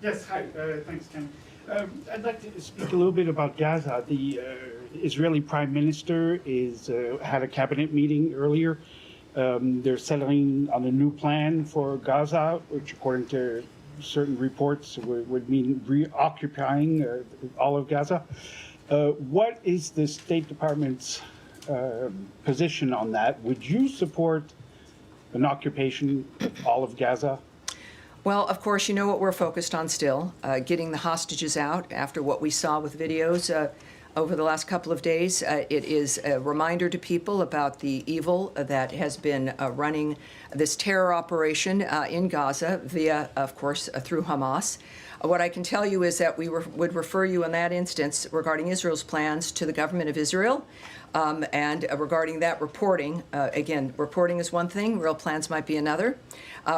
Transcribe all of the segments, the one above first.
Yes, hi. Thanks, Ken. I'd like to speak a little bit about Gaza. The Israeli Prime Minister had a cabinet meeting earlier. They're settling on a new plan for Gaza, which, according to certain reports, would mean reoccupying all of Gaza. What is the State Department's position on that? Would you support an occupation of all of Gaza? Well, of course, you know what we're focused on still, getting the hostages out after what we saw with videos over the last couple of days. It is a reminder to people about the evil that has been running this terror operation in Gaza via, of course, through Hamas. What I can tell you is that we would refer you in that instance regarding Israel's plans to the government of Israel. And regarding that reporting, again, reporting is one thing, real plans might be another.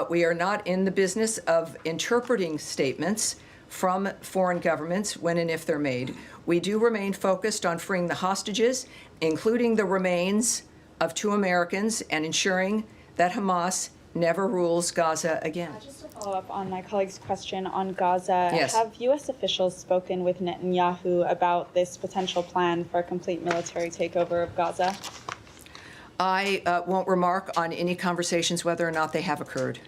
We are not in the business of interpreting statements from foreign governments when and if they're made. We do remain focused on freeing the hostages, including the remains of 2 Americans, and ensuring that Hamas never rules Gaza again. Just to follow up on my colleague's question on Gaza, yes. Have U.S. officials spoken with Netanyahu about this potential plan for a complete military takeover of Gaza? I won't remark on any conversations whether or not they have occurred.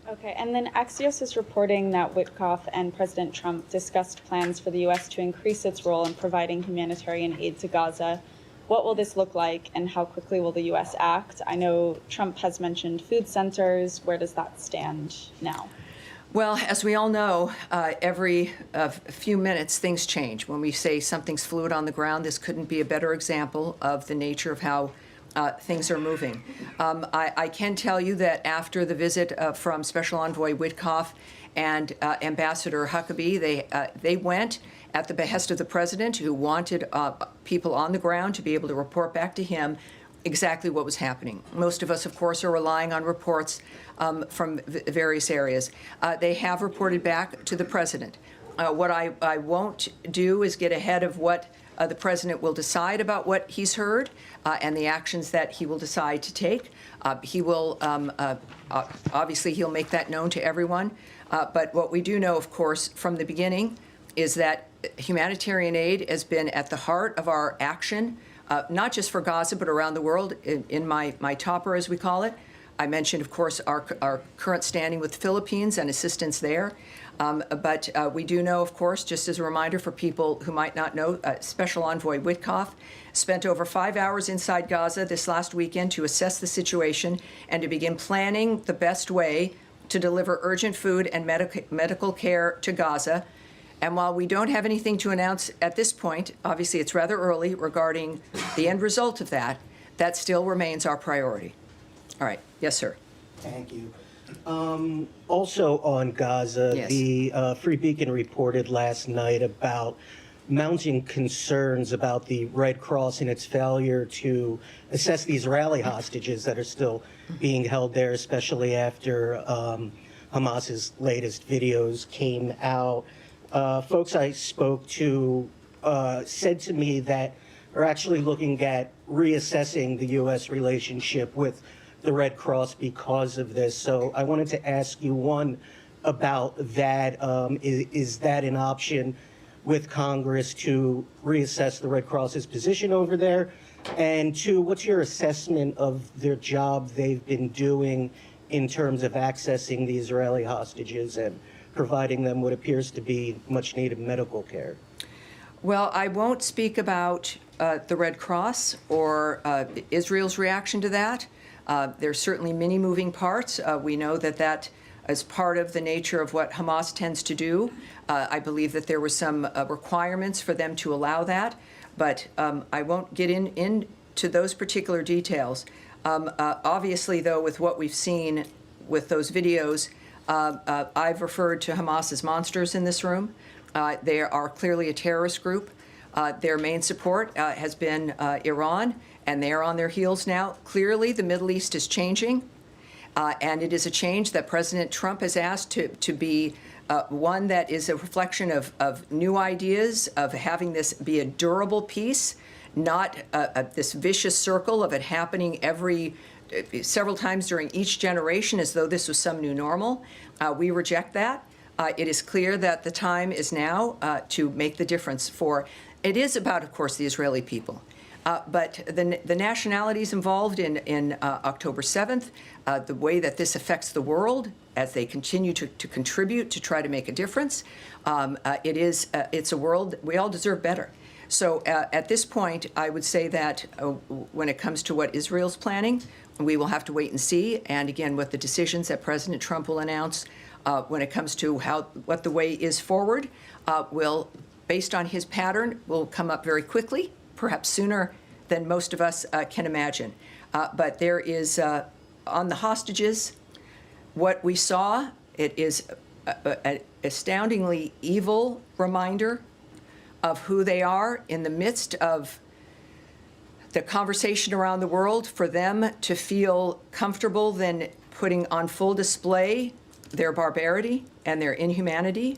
Okay, and then Axios is reporting that Witkoff and President Trump discussed plans for the U.S. to increase its role in providing humanitarian aid to Gaza. What will this look like, and how quickly will the U.S. act? I know Trump has mentioned food centers. Where does that stand now? Well, as we all know, every few minutes things change. When we say something's fluid on the ground, this couldn't be a better example of the nature of how things are moving. I can tell you that after the visit from Special Envoy Witkoff and Ambassador Huckabee, they went at the behest of the president, who wanted people on the ground to be able to report back to him exactly what was happening. Most of us, of course, are relying on reports from various areas. They have reported back to the president. What I won't do is get ahead of what the president will decide about what he's heard and the actions that he will decide to take. He will, obviously, he'll make that known to everyone. But what we do know, of course, from the beginning is that humanitarian aid has been at the heart of our action, not just for Gaza, but around the world. In my topper, as we call it, I mentioned, of course, our current standing with the Philippines and assistance there. But we do know, of course, just as a reminder for people who might not know, Special Envoy Witkoff spent over 5 hours inside Gaza this last weekend to assess the situation and to begin planning the best way to deliver urgent food and medical care to Gaza. And while we don't have anything to announce at this point, obviously it's rather early regarding the end result of that, that still remains our priority. All right. Yes, sir. Thank you. Also on Gaza, yes. The Free Beacon reported last night about mounting concerns about the Red Cross and its failure to assess the Israeli hostages that are still being held there, especially after Hamas's latest videos came out. Folks I spoke to said to me that are actually looking at reassessing the U.S. relationship with the Red Cross because of this. So I wanted to ask you, one, about that. Is that an option with Congress to reassess the Red Cross's position over there? And two, what's your assessment of their job they've been doing in terms of accessing the Israeli hostages and providing them what appears to be much needed medical care? Well, I won't speak about the Red Cross or Israel's reaction to that. There's certainly many moving parts. We know that that is part of the nature of what Hamas tends to do. I believe that there were some requirements for them to allow that, but I won't get into those particular details. Obviously, though, with what we've seen with those videos, I've referred to Hamas as monsters in this room. They are clearly a terrorist group. Their main support has been Iran, and they're on their heels now. Clearly, the Middle East is changing, and it is a change that President Trump has asked to be one that is a reflection of new ideas, of having this be a durable peace, not this vicious circle of it happening several times during each generation as though this was some new normal. We reject that. It is clear that the time is now to make the difference for, it is about, of course, the Israeli people. But the nationalities involved in October 7th, the way that this affects the world as they continue to contribute to try to make a difference, it's a world, we all deserve better. So at this point, I would say that when it comes to what Israel's planning, we will have to wait and see. And again, what the decisions that President Trump will announce when it comes to what the way is forward will, based on his pattern, will come up very quickly, perhaps sooner than most of us can imagine. But there is, on the hostages, what we saw, it is an astoundingly evil reminder of who they are in the midst of the conversation around the world. For them to feel comfortable then putting on full display their barbarity and their inhumanity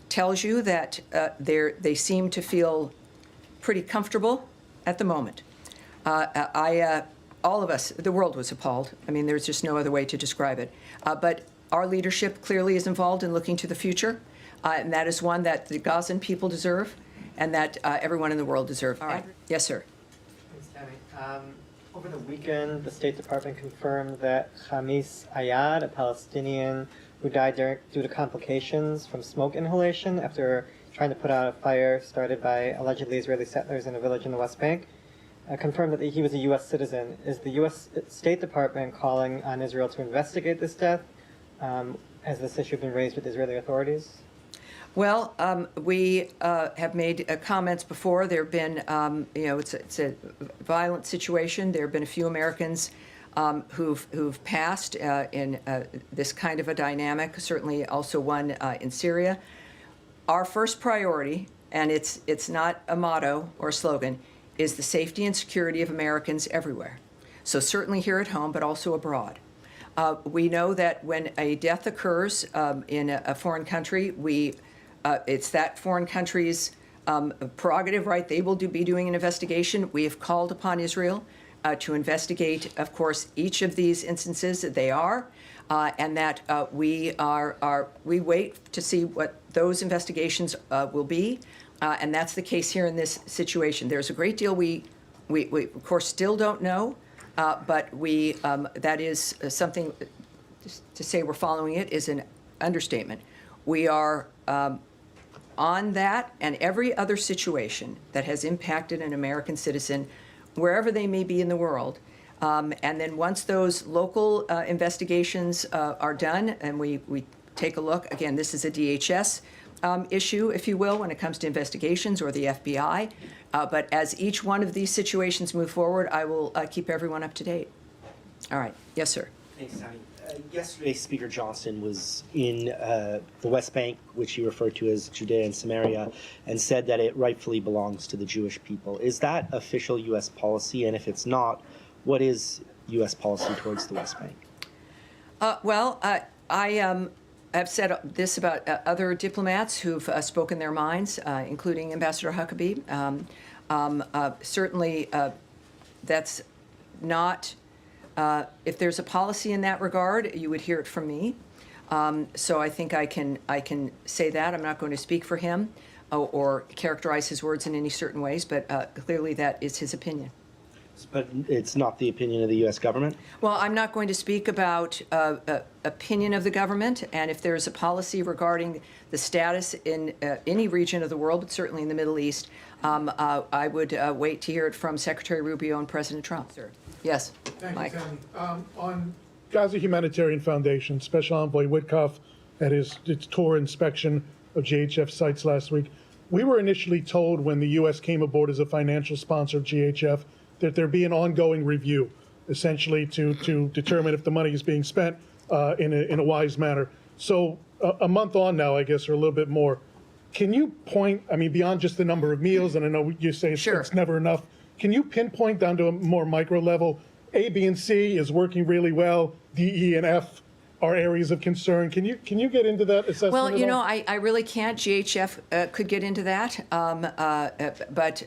tells you that they seem to feel pretty comfortable at the moment. All of us, the world was appalled. I mean, there's just no other way to describe it. But our leadership clearly is involved in looking to the future, and that is one that the Gazan people deserve and that everyone in the world deserves. All right. Yes, sir. Thanks, Tammy. Over the weekend, the State Department confirmed that Khamis Ayad, a Palestinian who died due to complications from smoke inhalation after trying to put out a fire started by allegedly Israeli settlers in a village in the West Bank, confirmed that he was a U.S. citizen. Is the U.S. State Department calling on Israel to investigate this death? Has this issue been raised with Israeli authorities? Well, we have made comments before. There have been, it's a violent situation. There have been a few Americans who've passed in this kind of a dynamic, certainly also one in Syria. Our first priority, and it's not a motto or a slogan, is the safety and security of Americans everywhere. So certainly here at home, but also abroad. We know that when a death occurs in a foreign country, it's that foreign country's prerogative, right? They will be doing an investigation. We have called upon Israel to investigate, of course, each of these instances that they are, and that we wait to see what those investigations will be, and that's the case here in this situation. There's a great deal we of course still don't know, but that is something. To say we're following it is an understatement. We are on that and every other situation that has impacted an American citizen, wherever they may be in the world. And then once those local investigations are done and we take a look, again, this is a DHS issue, if you will, when it comes to investigations, or the FBI. But as each one of these situations move forward, I will keep everyone up to date. All right. Yes, sir. Thanks, Tammy. Yesterday, Speaker Johnson was in the West Bank, which he referred to as Judea and Samaria, and said that it rightfully belongs to the Jewish people. Is that official U.S. policy? And if it's not, what is U.S. policy towards the West Bank? I have said this about other diplomats who've spoken their minds, including Ambassador Huckabee. Certainly, that's not. If there's a policy in that regard, you would hear it from me. So I think I can say that. I'm not going to speak for him or characterize his words in any certain ways, but clearly that is his opinion. But it's not the opinion of the U.S. government? Well, I'm not going to speak about opinion of the government, and if there's a policy regarding the status in any region of the world, but certainly in the Middle East, I would wait to hear it from Secretary Rubio and President Trump. Sir. Yes, Thank Mike. you, Tammy. On Gaza Humanitarian Foundation, Special Envoy Witkoff at his tour inspection of GHF sites last week, we were initially told when the U.S. came aboard as a financial sponsor of GHF that there be an ongoing review, essentially to determine if the money is being spent in a wise manner. So a month on now, I guess, or a little bit more, can you point, I mean, beyond just the number of meals, and I know you say it's never enough, can you pinpoint down to a more micro level, A, B, and C is working really well, D, E, and F are areas of concern? Can you get into that assessment? Well, you at know, all? I really can't. GHF could get into that, but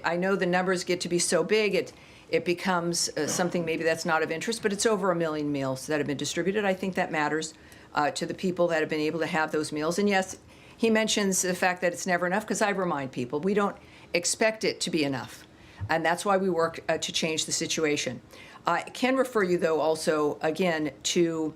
I know the numbers get to be so big, it becomes something maybe that's not of interest. But it's over 1 million meals that have been distributed. I think that matters to the people that have been able to have those meals. And yes, he mentions the fact that it's never enough, because I remind people we don't expect it to be enough. And that's why we work to change the situation. I can refer you, though, also, again, to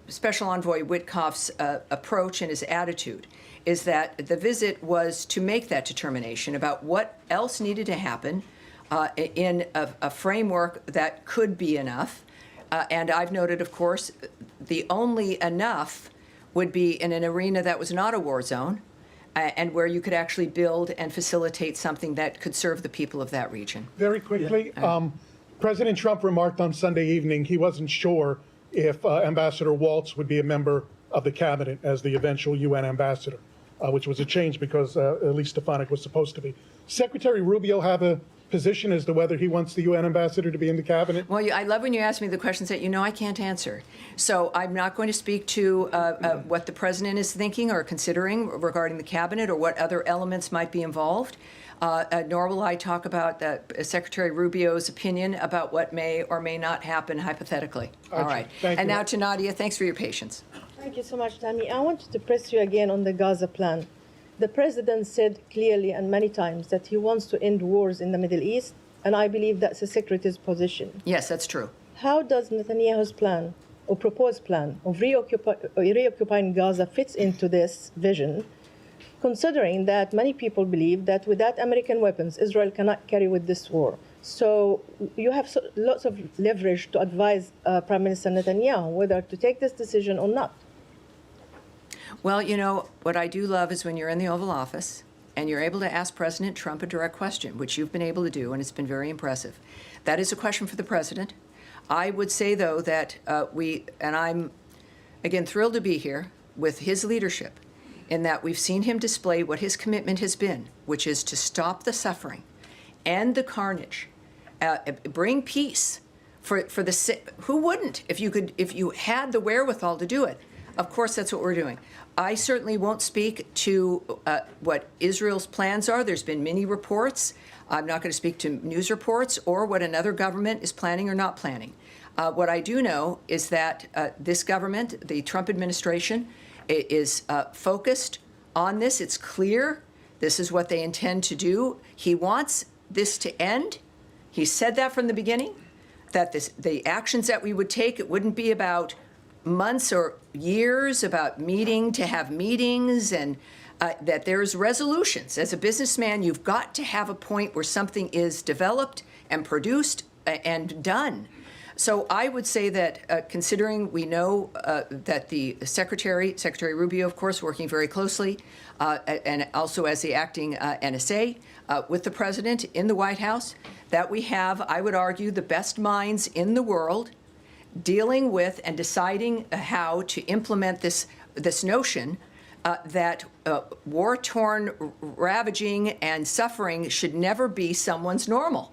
Special Envoy Witkoff's approach and his attitude, is that the visit was to make that determination about what else needed to happen in a framework that could be enough. And I've noted, of course, the only enough would be in an arena that was not a war zone, and where you could actually build and facilitate something that could serve the people of that region. Very quickly, President Trump remarked on Sunday evening he wasn't sure if Ambassador Waltz would be a member of the cabinet as the eventual UN ambassador, which was a change because Elise Stefanik was supposed to be. Secretary Rubio have a position as to whether he wants the UN ambassador to be in the cabinet? Well, I love when you ask me the questions that you know I can't answer. So I'm not going to speak to what the president is thinking or considering regarding the cabinet or what other elements might be involved. Nor will I talk about Secretary Rubio's opinion about what may or may not happen hypothetically. All right. Thank and you. now to Nadia, thanks for your patience. Thank you so much, Tammy. I wanted to press you again on the Gaza plan. The president said clearly and many times that he wants to end wars in the Middle East, and I believe that's the secretary's position. Yes, that's true. How does Netanyahu's plan or proposed plan of reoccupying Gaza fits into this vision, considering that many people believe that without American weapons, Israel cannot carry with this war? So you have lots of leverage to advise Prime Minister Netanyahu whether to take this decision or not. Well, you know, what I do love is when you're in the Oval Office and you're able to ask President Trump a direct question, which you've been able to do, and it's been very impressive. That is a question for the president. I would say, though, that and I'm, again, thrilled to be here with his leadership, in that we've seen him display what his commitment has been, which is to stop the suffering, end the carnage, bring peace for the who wouldn't if you had the wherewithal to do it. Of course, that's what we're doing. I certainly won't speak to what Israel's plans are. There's been many reports. I'm not going to speak to news reports or what another government is planning or not planning. What I do know is that this government, the Trump administration, is focused on this. It's clear this is what they intend to do. He wants this to end. He said that from the beginning, that the actions that we would take, it wouldn't be about months or years, about meeting to have meetings, and that there's resolutions. As a businessman, you've got to have a point where something is developed and produced and done. So I would say that considering we know that the Secretary Rubio, of course, working very closely, and also as the acting NSA with the president in the White House, that we have, I would argue, the best minds in the world dealing with and deciding how to implement this notion that war-torn ravaging and suffering should never be someone's normal.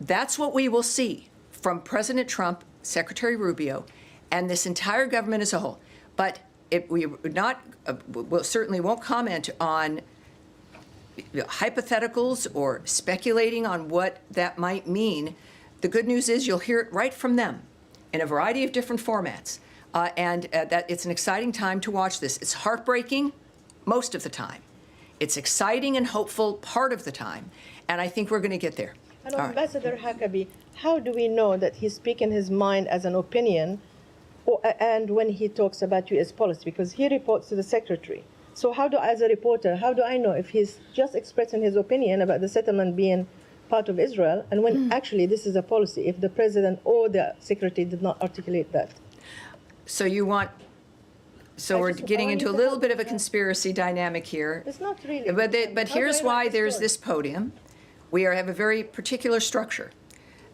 That's what we will see from President Trump, Secretary Rubio, and this entire government as a whole. But we certainly won't comment on hypotheticals or speculating on what that might mean. The good news is you'll hear it right from them in a variety of different formats. And that it's an exciting time to watch this. It's heartbreaking most of the time. It's exciting and hopeful part of the time. And I think we're going to get there. And Ambassador Huckabee, how do we know that he's speaking his mind as an opinion and when he talks about U.S. policy? Because he reports to the secretary. So as a reporter, how do I know if he's just expressing his opinion about the settlement being part of Israel, and when actually this is a policy, if the president or the secretary did not articulate that? So we're getting into a little bit of a conspiracy dynamic here. It's not really. But here's why there's this podium. We have a very particular structure,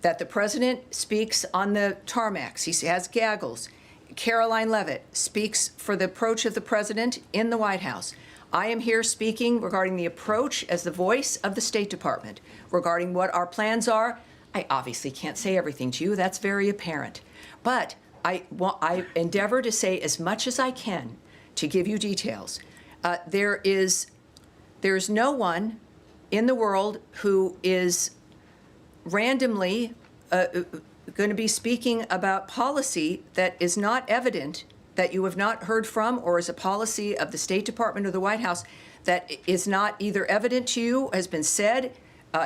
that the president speaks on the tarmacs. He has gaggles. Caroline Leavitt speaks for the approach of the president in the White House. I am here speaking regarding the approach as the voice of the State Department, regarding what our plans are. I obviously can't say everything to you. That's very apparent. But I endeavor to say as much as I can to give you details. There is no one in the world who is randomly going to be speaking about policy that is not evident, that you have not heard from, or is a policy of the State Department or the White House that is not either evident to you, has been said,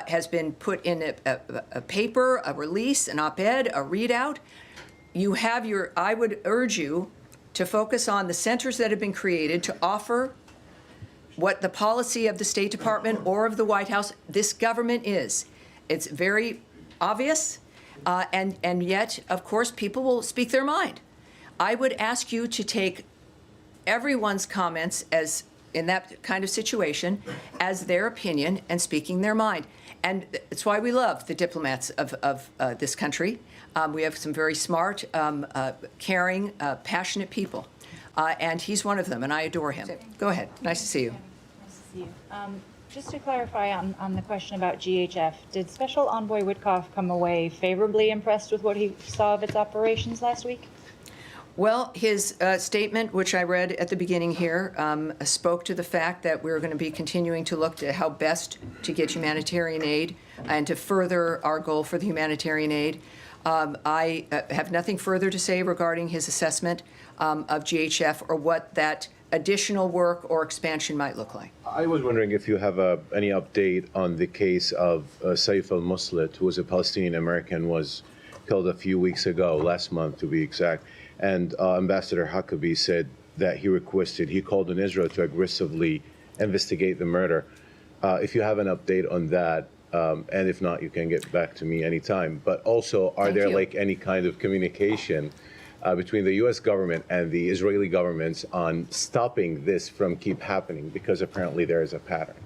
has been put in a paper, a release, an op-ed, a readout. You have your, I would urge you to focus on the centers that have been created to offer what the policy of the State Department or of the White House, this government is. It's very obvious, and yet, of course, people will speak their mind. I would ask you to take everyone's comments as in that kind of situation as their opinion and speaking their mind. And it's why we love the diplomats of this country. We have some very smart, caring, passionate people. And he's one of them, and I adore him. Go ahead. Nice to see you. Nice to see you. Just to clarify on the question about GHF, did Special Envoy Witkoff come away favorably impressed with what he saw of its operations last week? Well, his statement, which I read at the beginning here, spoke to the fact that we're going to be continuing to look to how best to get humanitarian aid and to further our goal for the humanitarian aid. I have nothing further to say regarding his assessment of GHF or what that additional work or expansion might look like. I was wondering if you have any update on the case of Saif al-Muslit, who was a Palestinian American, was killed a few weeks ago, last month to be exact. And Ambassador Huckabee said that he called on Israel to aggressively investigate the murder. If you have an update on that, and if not, you can get back to me anytime. But also, are there like any kind of communication between the U.S. government and the Israeli governments on stopping this from keep happening? Because apparently there is a pattern.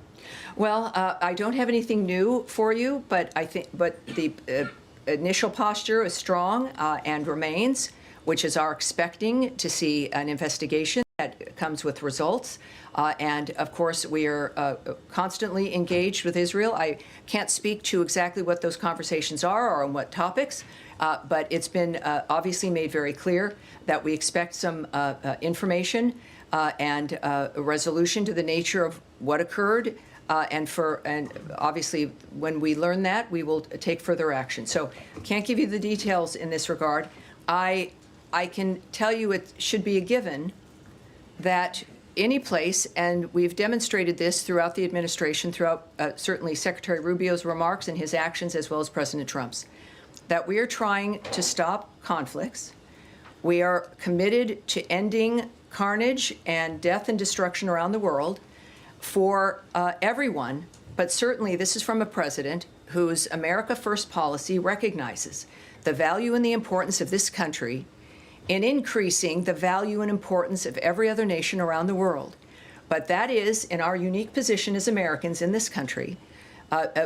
Well, I don't have anything new for you, but the initial posture is strong and remains, which is our expecting to see an investigation that comes with results. And of course, we are constantly engaged with Israel. I can't speak to exactly what those conversations are or on what topics, but it's been obviously made very clear that we expect some information and a resolution to the nature of what occurred. And obviously, when we learn that, we will take further action. So I can't give you the details in this regard. I can tell you it should be a given that any place, and we've demonstrated this throughout the administration, throughout certainly Secretary Rubio's remarks and his actions, as well as President Trump's, that we are trying to stop conflicts. We are committed to ending carnage and death and destruction around the world for everyone, but certainly this is from a president whose America First policy recognizes the value and the importance of this country in increasing the value and importance of every other nation around the world. But that is, in our unique position as Americans in this country,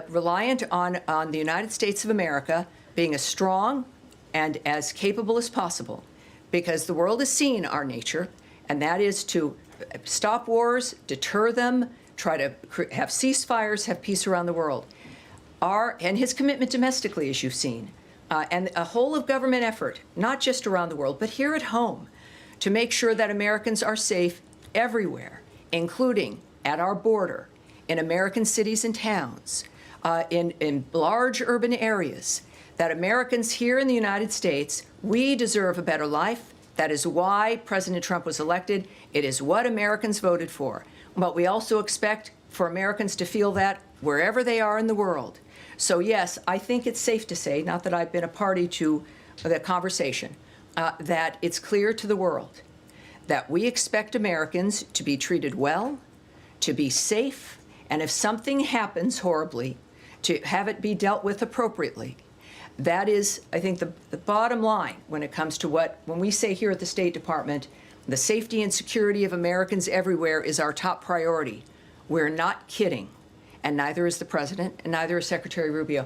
reliant on the United States of America being as strong and as capable as possible, because the world has seen our nature, and that is to stop wars, deter them, try to have ceasefires, have peace around the world. And his commitment domestically, as you've seen, and a whole of government effort, not just around the world, but here at home, to make sure that Americans are safe everywhere, including at our border, in American cities and towns, in large urban areas, that Americans here in the United States, we deserve a better life. That is why President Trump was elected. It is what Americans voted for. But we also expect for Americans to feel that wherever they are in the world. So yes, I think it's safe to say, not that I've been a party to the conversation, that it's clear to the world that we expect Americans to be treated well, to be safe, and if something happens horribly, to have it be dealt with appropriately. That is, I think, the bottom line when it comes to when we say here at the State Department, the safety and security of Americans everywhere is our top priority. We're not kidding. And neither is the president, and neither is Secretary Rubio.